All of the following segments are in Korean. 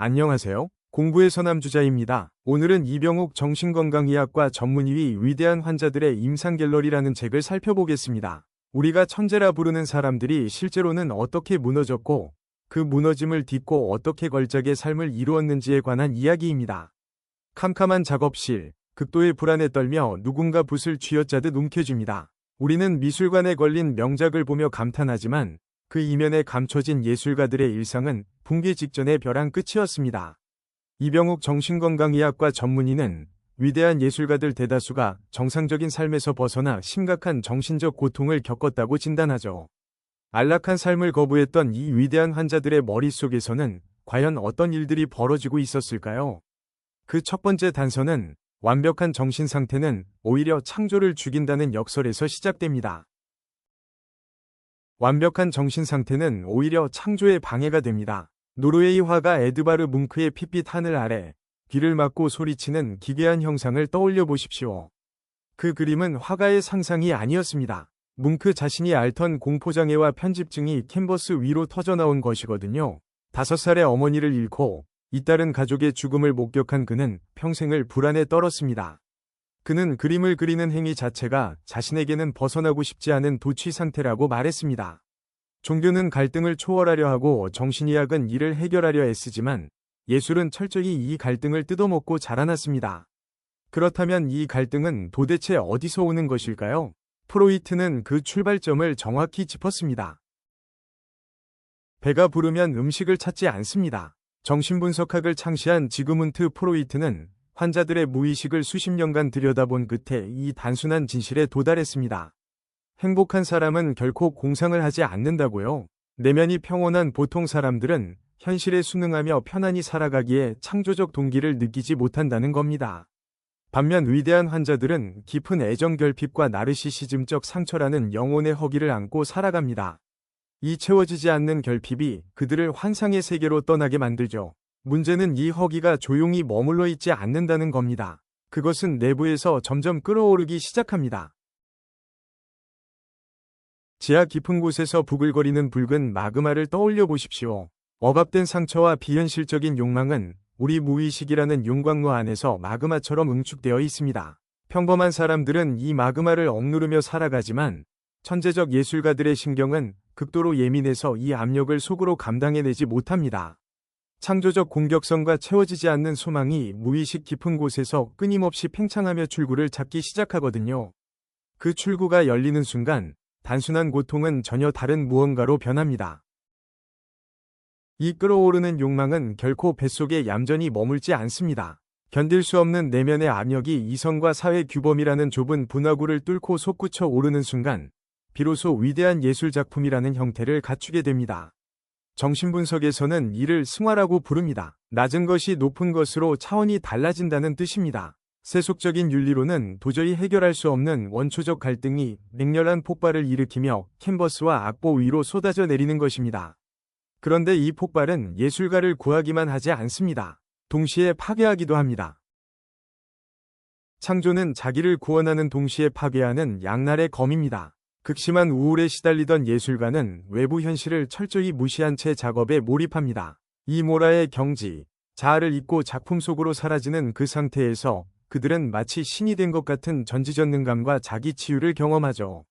안녕하세요. 공부의 서남주자입니다. 오늘은 이병욱 정신건강의학과 전문의의 위대한 환자들의 임상갤러리라는 책을 살펴보겠습니다. 우리가 천재라 부르는 사람들이 실제로는 어떻게 무너졌고 그 무너짐을 딛고 어떻게 걸작의 삶을 이루었는지에 관한 이야기입니다. 캄캄한 작업실, 극도의 불안에 떨며 누군가 붓을 쥐어짜듯 움켜쥡니다. 우리는 미술관에 걸린 명작을 보며 감탄하지만 그 이면에 감춰진 예술가들의 일상은 붕괴 직전의 벼랑 끝이었습니다. 이병욱 정신건강의학과 전문의는 위대한 예술가들 대다수가 정상적인 삶에서 벗어나 심각한 정신적 고통을 겪었다고 진단하죠. 안락한 삶을 거부했던 이 위대한 환자들의 머릿속에서는 과연 어떤 일들이 벌어지고 있었을까요? 그 첫 번째 단서는 완벽한 정신 상태는 오히려 창조를 죽인다는 역설에서 시작됩니다. 완벽한 정신 상태는 오히려 창조에 방해가 됩니다. 노르웨이 화가 에드바르 뭉크의 핏빛 하늘 아래 귀를 막고 소리치는 기괴한 형상을 떠올려 보십시오. 그 그림은 화가의 상상이 아니었습니다. 뭉크 자신이 앓던 공포장애와 편집증이 캔버스 위로 터져나온 것이거든요. 5살의 어머니를 잃고 잇따른 가족의 죽음을 목격한 그는 평생을 불안에 떨었습니다. 그는 그림을 그리는 행위 자체가 자신에게는 벗어나고 싶지 않은 도취 상태라고 말했습니다. 종교는 갈등을 초월하려 하고 정신의학은 이를 해결하려 애쓰지만 예술은 철저히 이 갈등을 뜯어먹고 자라났습니다. 그렇다면 이 갈등은 도대체 어디서 오는 것일까요? 프로이트는 그 출발점을 정확히 짚었습니다. 배가 부르면 음식을 찾지 않습니다. 정신분석학을 창시한 지그문트 프로이트는 환자들의 무의식을 수십 년간 들여다본 끝에 이 단순한 진실에 도달했습니다. 행복한 사람은 결코 공상을 하지 않는다고요. 내면이 평온한 보통 사람들은 현실에 순응하며 편안히 살아가기에 창조적 동기를 느끼지 못한다는 겁니다. 반면 위대한 환자들은 깊은 애정 결핍과 나르시시즘적 상처라는 영혼의 허기를 안고 살아갑니다. 이 채워지지 않는 결핍이 그들을 환상의 세계로 떠나게 만들죠. 문제는 이 허기가 조용히 머물러 있지 않는다는 겁니다. 그것은 내부에서 점점 끓어오르기 시작합니다. 지하 깊은 곳에서 부글거리는 붉은 마그마를 떠올려 보십시오. 억압된 상처와 비현실적인 욕망은 우리 무의식이라는 용광로 안에서 마그마처럼 응축되어 있습니다. 평범한 사람들은 이 마그마를 억누르며 살아가지만 천재적 예술가들의 신경은 극도로 예민해서 이 압력을 속으로 감당해내지 못합니다. 창조적 공격성과 채워지지 않는 소망이 무의식 깊은 곳에서 끊임없이 팽창하며 출구를 찾기 시작하거든요. 그 출구가 열리는 순간 단순한 고통은 전혀 다른 무언가로 변합니다. 이 끓어오르는 욕망은 결코 뱃속에 얌전히 머물지 않습니다. 견딜 수 없는 내면의 압력이 이성과 사회 규범이라는 좁은 분화구를 뚫고 솟구쳐 오르는 순간 비로소 위대한 예술작품이라는 형태를 갖추게 됩니다. 정신분석에서는 이를 승화라고 부릅니다. 낮은 것이 높은 것으로 차원이 달라진다는 뜻입니다. 세속적인 윤리로는 도저히 해결할 수 없는 원초적 갈등이 맹렬한 폭발을 일으키며 캔버스와 악보 위로 쏟아져 내리는 것입니다. 그런데 이 폭발은 예술가를 구하기만 하지 않습니다. 동시에 파괴하기도 합니다. 창조는 자기를 구원하는 동시에 파괴하는 양날의 검입니다. 극심한 우울에 시달리던 예술가는 외부 현실을 철저히 무시한 채 작업에 몰입합니다. 이 모라의 경지, 자아를 잊고 작품 속으로 사라지는 그 상태에서 그들은 마치 신이 된 것 같은 전지전능감과 자기 치유를 경험하죠.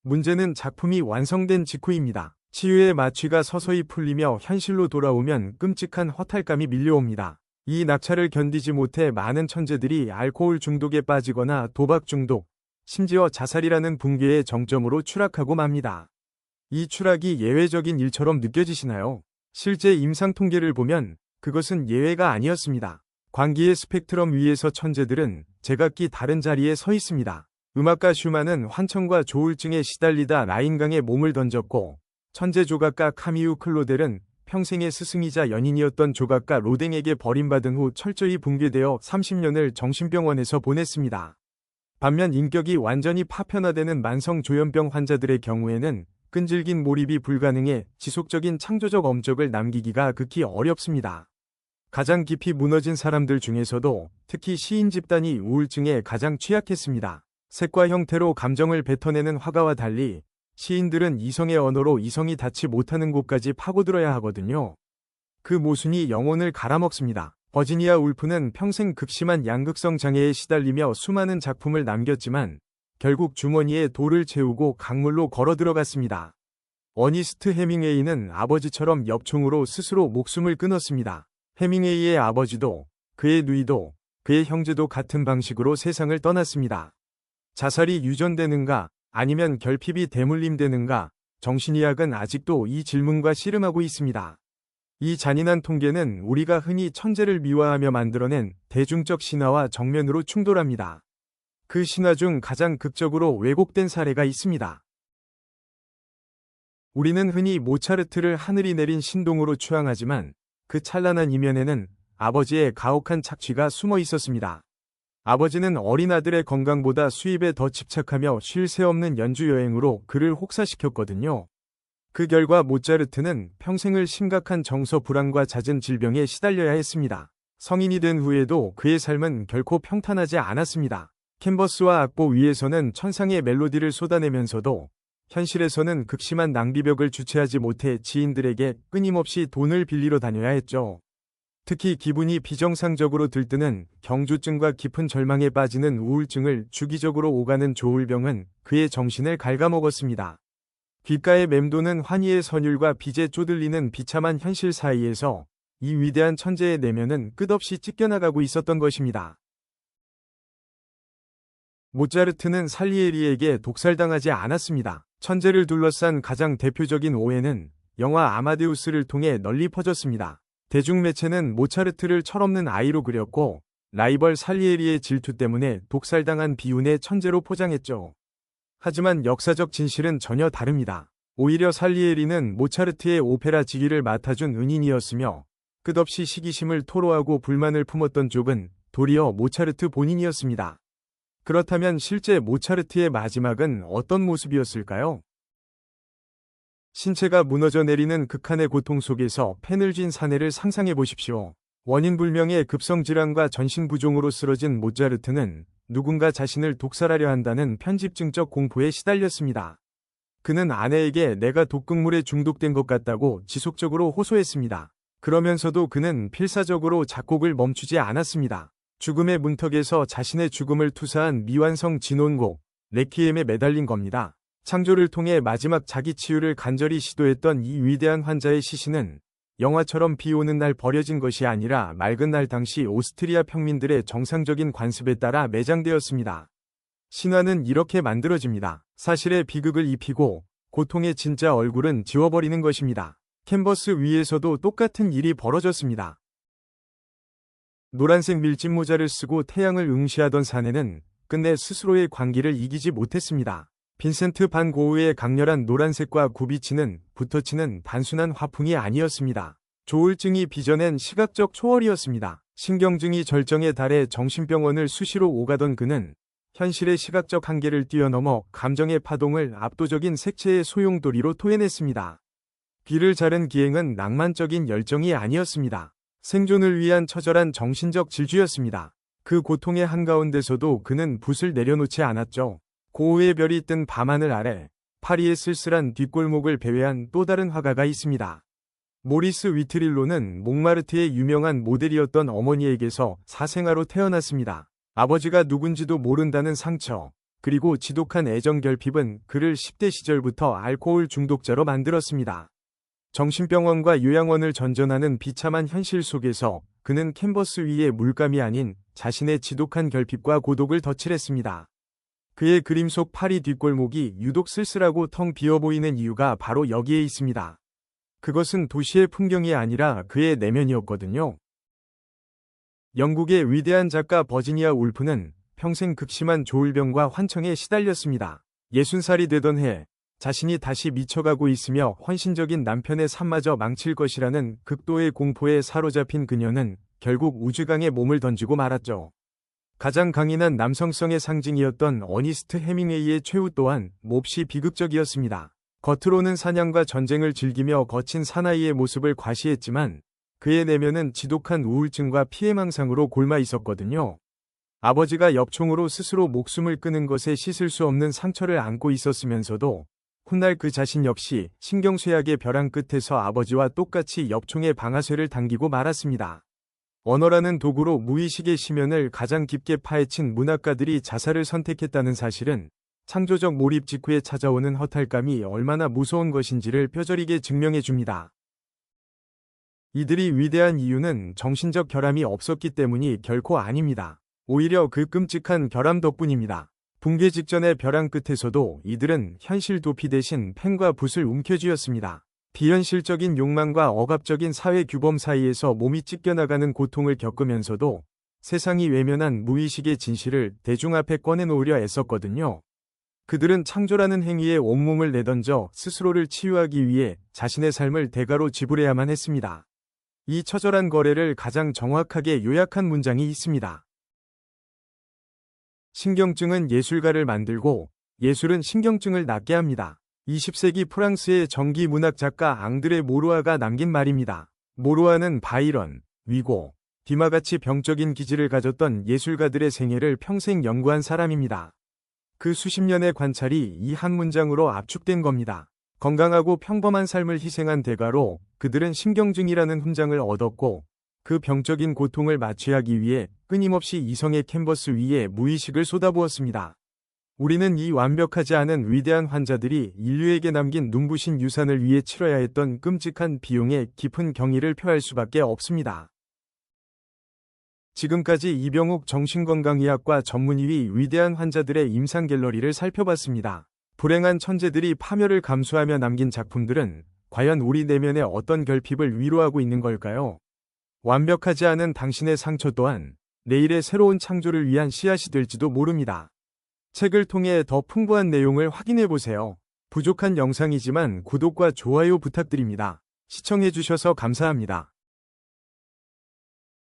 문제는 작품이 완성된 직후입니다. 치유의 마취가 서서히 풀리며 현실로 돌아오면 끔찍한 허탈감이 밀려옵니다. 이 낙차를 견디지 못해 많은 천재들이 알코올 중독에 빠지거나 도박 중독, 심지어 자살이라는 붕괴의 정점으로 추락하고 맙니다. 이 추락이 예외적인 일처럼 느껴지시나요? 실제 임상 통계를 보면 그것은 예외가 아니었습니다. 광기의 스펙트럼 위에서 천재들은 제각기 다른 자리에 서 있습니다. 음악가 슈만은 환청과 조울증에 시달리다 라인강에 몸을 던졌고 천재 조각가 카미유 클로델은 평생의 스승이자 연인이었던 조각가 로댕에게 버림받은 후 철저히 붕괴되어 30년을 정신병원에서 보냈습니다. 반면 인격이 완전히 파편화되는 만성 조현병 환자들의 경우에는 끈질긴 몰입이 불가능해 지속적인 창조적 업적을 남기기가 극히 어렵습니다. 가장 깊이 무너진 사람들 중에서도 특히 시인 집단이 우울증에 가장 취약했습니다. 색과 형태로 감정을 뱉어내는 화가와 달리 시인들은 이성의 언어로 이성이 닿지 못하는 곳까지 파고들어야 하거든요. 그 모순이 영혼을 갈아먹습니다. 버지니아 울프는 평생 극심한 양극성 장애에 시달리며 수많은 작품을 남겼지만 결국 주머니에 돌을 채우고 강물로 걸어 들어갔습니다. 어니스트 해밍웨이는 아버지처럼 엽총으로 스스로 목숨을 끊었습니다. 해밍웨이의 아버지도 그의 누이도 그의 형제도 같은 방식으로 세상을 떠났습니다. 자살이 유전되는가 아니면 결핍이 대물림되는가 정신의학은 아직도 이 질문과 씨름하고 있습니다. 이 잔인한 통계는 우리가 흔히 천재를 미화하며 만들어낸 대중적 신화와 정면으로 충돌합니다. 그 신화 중 가장 극적으로 왜곡된 사례가 있습니다. 우리는 흔히 모차르트를 하늘이 내린 신동으로 추앙하지만 그 찬란한 이면에는 아버지의 가혹한 착취가 숨어 있었습니다. 아버지는 어린 아들의 건강보다 수입에 더 집착하며 쉴 새 없는 연주 여행으로 그를 혹사시켰거든요. 그 결과 모차르트는 평생을 심각한 정서 불안과 잦은 질병에 시달려야 했습니다. 성인이 된 후에도 그의 삶은 결코 평탄하지 않았습니다. 캔버스와 악보 위에서는 천상의 멜로디를 쏟아내면서도 현실에서는 극심한 낭비벽을 주체하지 못해 지인들에게 끊임없이 돈을 빌리러 다녀야 했죠. 특히 기분이 비정상적으로 들뜨는 경주증과 깊은 절망에 빠지는 우울증을 주기적으로 오가는 조울병은 그의 정신을 갉아먹었습니다. 귓가에 맴도는 환희의 선율과 빚에 쪼들리는 비참한 현실 사이에서 이 위대한 천재의 내면은 끝없이 찢겨나가고 있었던 것입니다. 모차르트는 살리에리에게 독살당하지 않았습니다. 천재를 둘러싼 가장 대표적인 오해는 영화 아마데우스를 통해 널리 퍼졌습니다. 대중매체는 모차르트를 철없는 아이로 그렸고 라이벌 살리에리의 질투 때문에 독살당한 비운의 천재로 포장했죠. 하지만 역사적 진실은 전혀 다릅니다. 오히려 살리에리는 모차르트의 오페라 지휘를 맡아준 은인이었으며 끝없이 시기심을 토로하고 불만을 품었던 쪽은 도리어 모차르트 본인이었습니다. 그렇다면 실제 모차르트의 마지막은 어떤 모습이었을까요? 신체가 무너져 내리는 극한의 고통 속에서 펜을 쥔 사내를 상상해 보십시오. 원인불명의 급성질환과 전신부종으로 쓰러진 모차르트는 누군가 자신을 독살하려 한다는 편집증적 공포에 시달렸습니다. 그는 아내에게 내가 독극물에 중독된 것 같다고 지속적으로 호소했습니다. 그러면서도 그는 필사적으로 작곡을 멈추지 않았습니다. 죽음의 문턱에서 자신의 죽음을 투사한 미완성 진혼곡 레퀴엠에 매달린 겁니다. 창조를 통해 마지막 자기 치유를 간절히 시도했던 이 위대한 환자의 시신은 영화처럼 비 오는 날 버려진 것이 아니라 맑은 날 당시 오스트리아 평민들의 정상적인 관습에 따라 매장되었습니다. 신화는 이렇게 만들어집니다. 사실의 비극을 입히고 고통의 진짜 얼굴은 지워버리는 것입니다. 캔버스 위에서도 똑같은 일이 벌어졌습니다. 노란색 밀짚 모자를 쓰고 태양을 응시하던 사내는 끝내 스스로의 광기를 이기지 못했습니다. 빈센트 반 고흐의 강렬한 노란색과 굽이치는 붓터치는 단순한 화풍이 아니었습니다. 조울증이 빚어낸 시각적 초월이었습니다. 신경증이 절정에 달해 정신병원을 수시로 오가던 그는 현실의 시각적 한계를 뛰어넘어 감정의 파동을 압도적인 색채의 소용돌이로 토해냈습니다. 귀를 자른 기행은 낭만적인 열정이 아니었습니다. 생존을 위한 처절한 정신적 질주였습니다. 그 고통의 한가운데서도 그는 붓을 내려놓지 않았죠. 고흐의 별이 뜬 밤하늘 아래 파리의 쓸쓸한 뒷골목을 배회한 또 다른 화가가 있습니다. 모리스 위트릴로는 몽마르트의 유명한 모델이었던 어머니에게서 사생아로 태어났습니다. 아버지가 누군지도 모른다는 상처, 그리고 지독한 애정 결핍은 그를 10대 시절부터 알코올 중독자로 만들었습니다. 정신병원과 요양원을 전전하는 비참한 현실 속에서 그는 캔버스 위에 물감이 아닌 자신의 지독한 결핍과 고독을 덧칠했습니다. 그의 그림 속 파리 뒷골목이 유독 쓸쓸하고 텅 비어 보이는 이유가 바로 여기에 있습니다. 그것은 도시의 풍경이 아니라 그의 내면이었거든요. 영국의 위대한 작가 버지니아 울프는 평생 극심한 조울병과 환청에 시달렸습니다. 60살이 되던 해 자신이 다시 미쳐가고 있으며 헌신적인 남편의 삶마저 망칠 것이라는 극도의 공포에 사로잡힌 그녀는 결국 우주강에 몸을 던지고 말았죠. 가장 강인한 남성성의 상징이었던 어니스트 해밍웨이의 최후 또한 몹시 비극적이었습니다. 겉으로는 사냥과 전쟁을 즐기며 거친 사나이의 모습을 과시했지만 그의 내면은 지독한 우울증과 피해망상으로 골마 있었거든요. 아버지가 엽총으로 스스로 목숨을 끊은 것에 씻을 수 없는 상처를 안고 있었으면서도 훗날 그 자신 역시 신경쇠약의 벼랑 끝에서 아버지와 똑같이 엽총의 방아쇠를 당기고 말았습니다. 언어라는 도구로 무의식의 심연을 가장 깊게 파헤친 문학가들이 자살을 선택했다는 사실은 창조적 몰입 직후에 찾아오는 허탈감이 얼마나 무서운 것인지를 뼈저리게 증명해 줍니다. 이들이 위대한 이유는 정신적 결함이 없었기 때문이 결코 아닙니다. 오히려 그 끔찍한 결함 덕분입니다. 붕괴 직전의 벼랑 끝에서도 이들은 현실 도피 대신 펜과 붓을 움켜쥐었습니다. 비현실적인 욕망과 억압적인 사회 규범 사이에서 몸이 찢겨나가는 고통을 겪으면서도 세상이 외면한 무의식의 진실을 대중 앞에 꺼내놓으려 애썼거든요. 그들은 창조라는 행위에 온몸을 내던져 스스로를 치유하기 위해 자신의 삶을 대가로 지불해야만 했습니다. 이 처절한 거래를 가장 정확하게 요약한 문장이 있습니다. 신경증은 예술가를 만들고 예술은 신경증을 낫게 합니다. 20세기 프랑스의 전기 문학 작가 앙드레 모루아가 남긴 말입니다. 모루아는 바이런, 위고, 디마같이 병적인 기질을 가졌던 예술가들의 생애를 평생 연구한 사람입니다. 그 수십 년의 관찰이 이 한 문장으로 압축된 겁니다. 건강하고 평범한 삶을 희생한 대가로 그들은 신경증이라는 훈장을 얻었고 그 병적인 고통을 마취하기 위해 끊임없이 이성의 캔버스 위에 무의식을 쏟아부었습니다. 우리는 이 완벽하지 않은 위대한 환자들이 인류에게 남긴 눈부신 유산을 위해 치러야 했던 끔찍한 비용에 깊은 경의를 표할 수밖에 없습니다. 지금까지 이병욱 정신건강의학과 전문의의 위대한 환자들의 임상 갤러리를 살펴봤습니다. 불행한 천재들이 파멸을 감수하며 남긴 작품들은 과연 우리 내면의 어떤 결핍을 위로하고 있는 걸까요? 완벽하지 않은 당신의 상처 또한 내일의 새로운 창조를 위한 씨앗이 될지도 모릅니다. 책을 통해 더 풍부한 내용을 확인해보세요. 부족한 영상이지만 구독과 좋아요 부탁드립니다. 시청해주셔서 감사합니다.